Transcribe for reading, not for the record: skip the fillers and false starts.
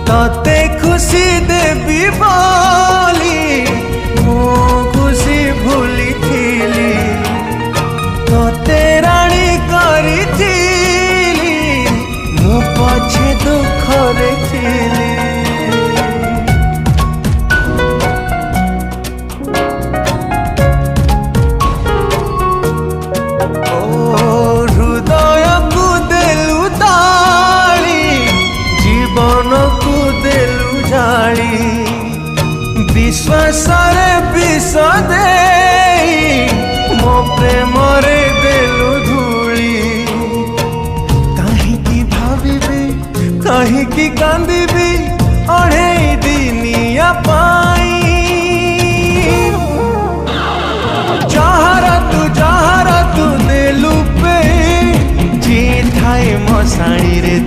तते खुशी देवी बोली मो खुशी भूली थीली तते राणी करी थीली मो पछे दुखरे थीली। विश्वास विष दे मो प्रेम देलु धूली कहीं भावी कहीं कांदी अढ़े दिनिया पाई जहरा तू देलु पे जी थाए मो साड़ी रे